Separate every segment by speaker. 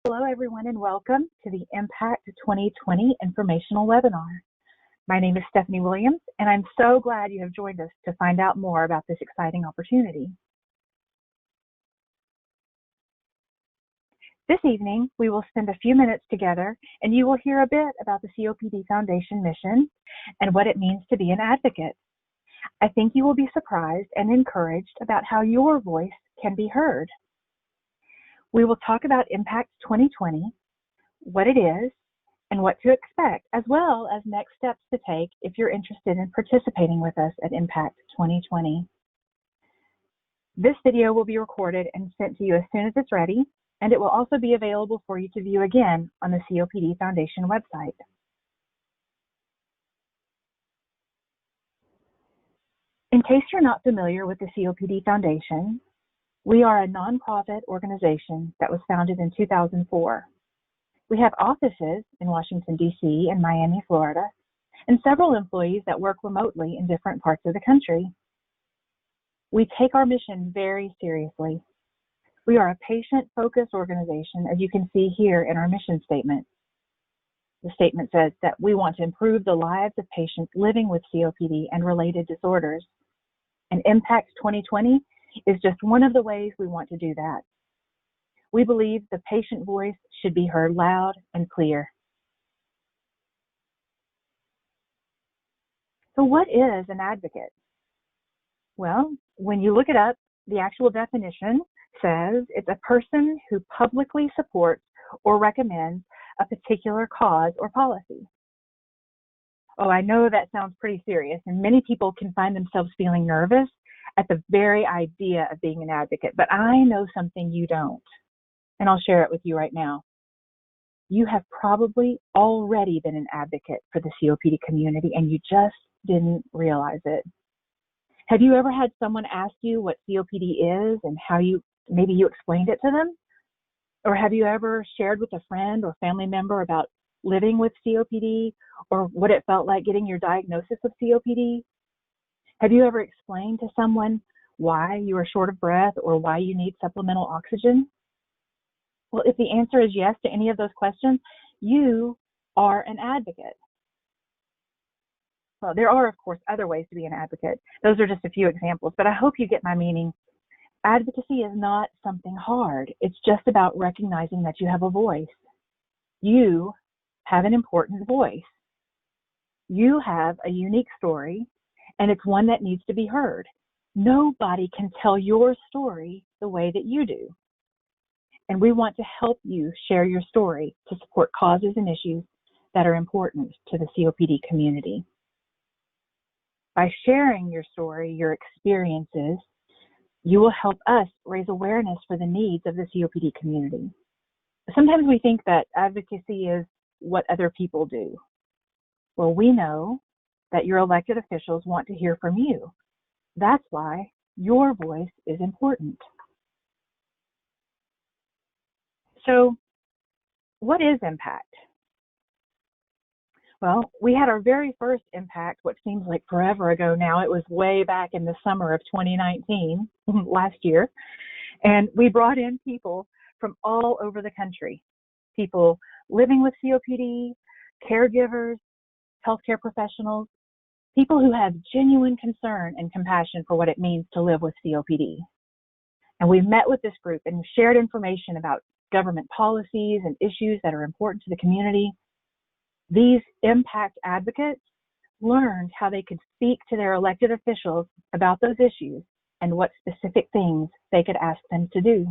Speaker 1: Hello, everyone, and welcome to the IMPACT 2020 informational webinar. My name is Stephanie Williams, and I'm so glad you have joined us to find out more about this exciting opportunity. This evening, we will spend a few minutes together, and you will hear a bit about the COPD Foundation mission and what it means to be an advocate. I think you will be surprised and encouraged about how your voice can be heard. We will talk about IMPACT 2020, what it is, and what to expect, as well as next steps to take if you're interested in participating with us at IMPACT 2020. This video will be recorded and sent to you as soon as it's ready, and it will also be available for you to view again on the COPD Foundation website. In case you're not familiar with the COPD Foundation, we are a nonprofit organization that was founded in 2004. We have offices in Washington, D.C. and Miami, Florida, and several employees that work remotely in different parts of the country. We take our mission very seriously. We are a patient-focused organization, as you can see here in our mission statement. The statement says that we want to improve the lives of patients living with COPD and related disorders. And IMPACT 2020 is just one of the ways we want to do that. We believe the patient voice should be heard loud and clear. So what is an advocate? Well, when you look it up, the actual definition says it's a person who publicly supports or recommends a particular cause or policy. Oh, I know that sounds pretty serious, and many people can find themselves feeling nervous at the very idea of being an advocate, but I know something you don't, and I'll share it with you right now. You have probably already been an advocate for the COPD community, and you just didn't realize it. Have you ever had someone ask you what COPD is and how maybe you explained it to them? Or have you ever shared with a friend or family member about living with COPD or what it felt like getting your diagnosis of COPD? Have you ever explained to someone why you are short of breath or why you need supplemental oxygen? Well, if the answer is yes to any of those questions, you are an advocate. Well, there are, of course, other ways to be an advocate. Those are just a few examples, but I hope you get my meaning. Advocacy is not something hard. It's just about recognizing that you have a voice. You have an important voice. You have a unique story, and it's one that needs to be heard. Nobody can tell your story the way that you do. And we want to help you share your story to support causes and issues that are important to the COPD community. By sharing your story, your experiences, you will help us raise awareness for the needs of the COPD community. Sometimes we think that advocacy is what other people do. Well, we know that your elected officials want to hear from you. That's why your voice is important. So, what is IMPACT? Well, we had our very first IMPACT, what seems like forever ago now. It was way back in the summer of 2019, last year. And we brought in people from all over the country, people living with COPD, caregivers, healthcare professionals, people who have genuine concern and compassion for what it means to live with COPD. And we met with this group and shared information about government policies and issues that are important to the community. These IMPACT advocates learned how they could speak to their elected officials about those issues and what specific things they could ask them to do.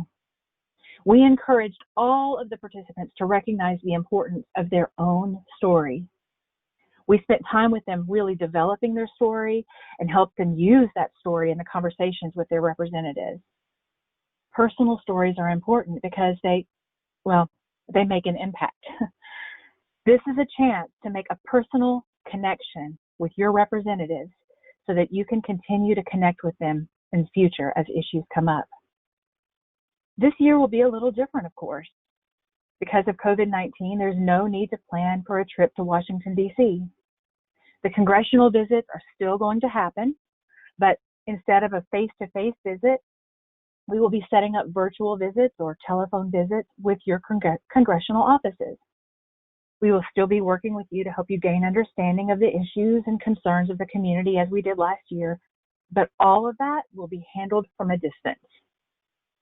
Speaker 1: We encouraged all of the participants to recognize the importance of their own story. We spent time with them really developing their story and helped them use that story in the conversations with their representatives. Personal stories are important because they make an impact. This is a chance to make a personal connection with your representatives so that you can continue to connect with them in the future as issues come up. This year will be a little different, of course. Because of COVID-19, there's no need to plan for a trip to Washington, D.C. The congressional visits are still going to happen, but instead of a face-to-face visit, We will be setting up virtual visits or telephone visits with your congressional offices. We will still be working with you to help you gain understanding of the issues and concerns of the community as we did last year, but all of that will be handled from a distance,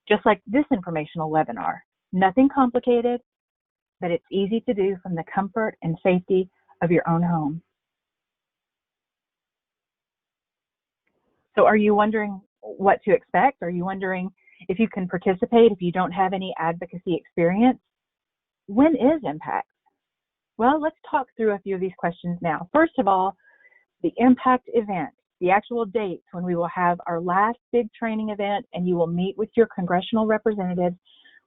Speaker 1: just like this informational webinar. Nothing complicated, but it's easy to do from the comfort and safety of your own home. So are you wondering what to expect? Are you wondering if you can participate if you don't have any advocacy experience? When is IMPACT? Well, let's talk through a few of these questions now. First of all, the IMPACT event, the actual dates when we will have our last big training event and you will meet with your congressional representatives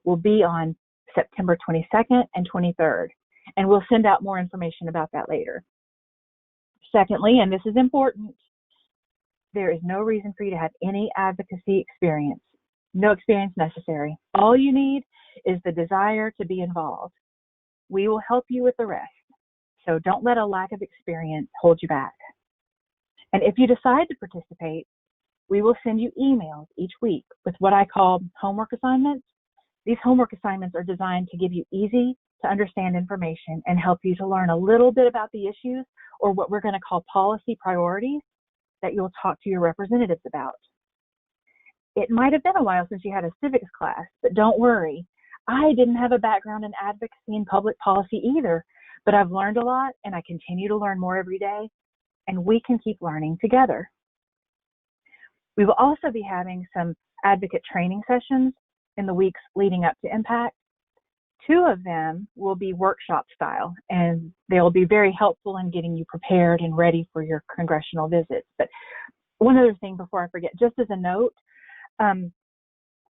Speaker 1: will be on September 22nd and 23rd. And we'll send out more information about that later. Secondly, and this is important, there is no reason for you to have any advocacy experience. No experience necessary. All you need is the desire to be involved. We will help you with the rest. So don't let a lack of experience hold you back. And if you decide to participate, we will send you emails each week with what I call homework assignments. These homework assignments are designed to give you easy to understand information and help you to learn a little bit about the issues or what we're going to call policy priorities that you'll talk to your representatives about. It might have been a while since you had a civics class, but don't worry. I didn't have a background in advocacy and public policy either, but I've learned a lot and I continue to learn more every day, and we can keep learning together. We will also be having some advocate training sessions in the weeks leading up to IMPACT. 2 of them will be workshop style, and they'll be very helpful in getting you prepared and ready for your congressional visits. But one other thing before I forget, just as a note,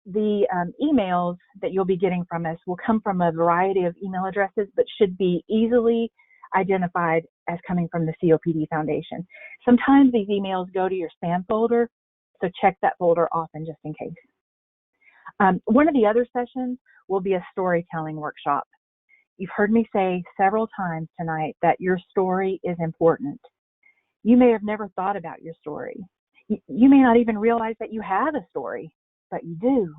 Speaker 1: the emails that you'll be getting from us will come from a variety of email addresses, but should be easily identified as coming from the COPD Foundation. Sometimes these emails go to your spam folder, so check that folder often just in case. One of the other sessions will be a storytelling workshop. You've heard me say several times tonight that your story is important. You may have never thought about your story. You may not even realize that you have a story, but you do.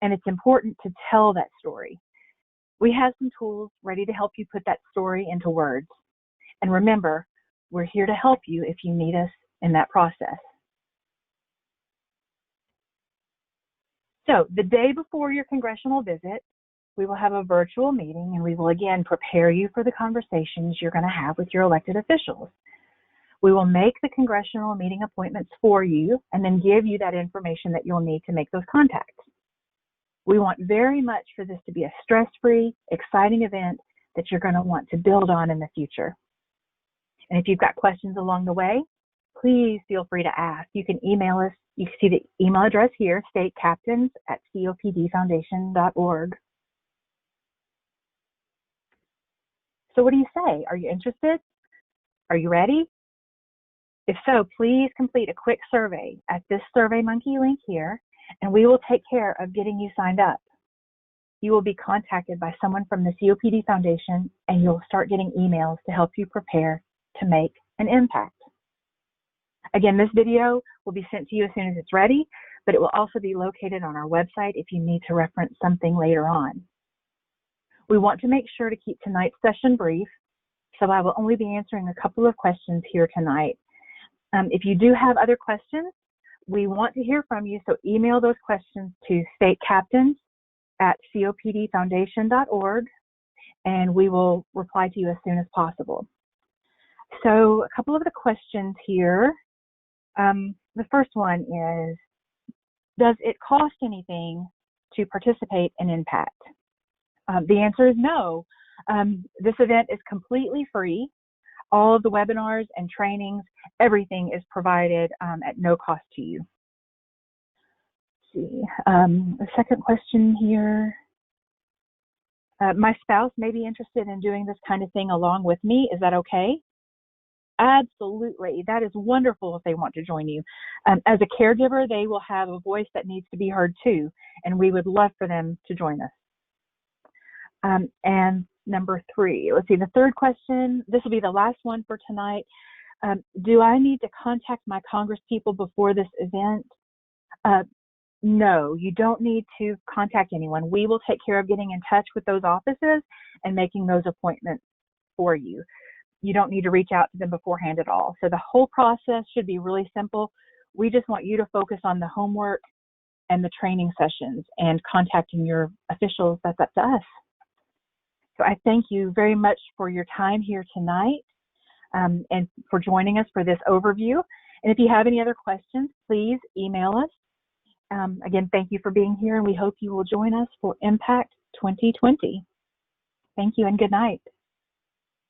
Speaker 1: And it's important to tell that story. We have some tools ready to help you put that story into words. And remember, we're here to help you if you need us in that process. So the day before your congressional visit, we will have a virtual meeting and we will again prepare you for the conversations you're going to have with your elected officials. We will make the congressional meeting appointments for you and then give you that information that you'll need to make those contacts. We want very much for this to be a stress-free, exciting event that you're going to want to build on in the future. And if you've got questions along the way, please feel free to ask. You can email us. You can see the email address here, statecaptains@copdfoundation.org. So what do you say? Are you interested? Are you ready? If so, please complete a quick survey at this SurveyMonkey link here, and we will take care of getting you signed up. You will be contacted by someone from the COPD Foundation, and you'll start getting emails to help you prepare to make an impact. Again, this video will be sent to you as soon as it's ready, but it will also be located on our website if you need to reference something later on. We want to make sure to keep tonight's session brief, so I will only be answering a couple of questions here tonight. If you do have other questions, we want to hear from you, so email those questions to statecaptains@copdfoundation.org, and we will reply to you as soon as possible. So a couple of the questions here. The first one is, does it cost anything to participate in IMPACT? The answer is no. This event is completely free. All of the webinars and trainings, everything is provided at no cost to you. Let's see, the second question here. My spouse may be interested in doing this kind of thing along with me. Is that okay? Absolutely. That is wonderful if they want to join you. As a caregiver, they will have a voice that needs to be heard too, and we would love for them to join us. And number 3, let's see, the third question, this will be the last one for tonight. Do I need to contact my congresspeople before this event? No, you don't need to contact anyone. We will take care of getting in touch with those offices and making those appointments for you. You don't need to reach out to them beforehand at all. So the whole process should be really simple. We just want you to focus on the homework and the training sessions, and contacting your officials. That's up to us. So I thank you very much for your time here tonight, and for joining us for this overview. And if you have any other questions, please email us. Again, thank you for being here, and we hope you will join us for IMPACT 2020. Thank you and good night.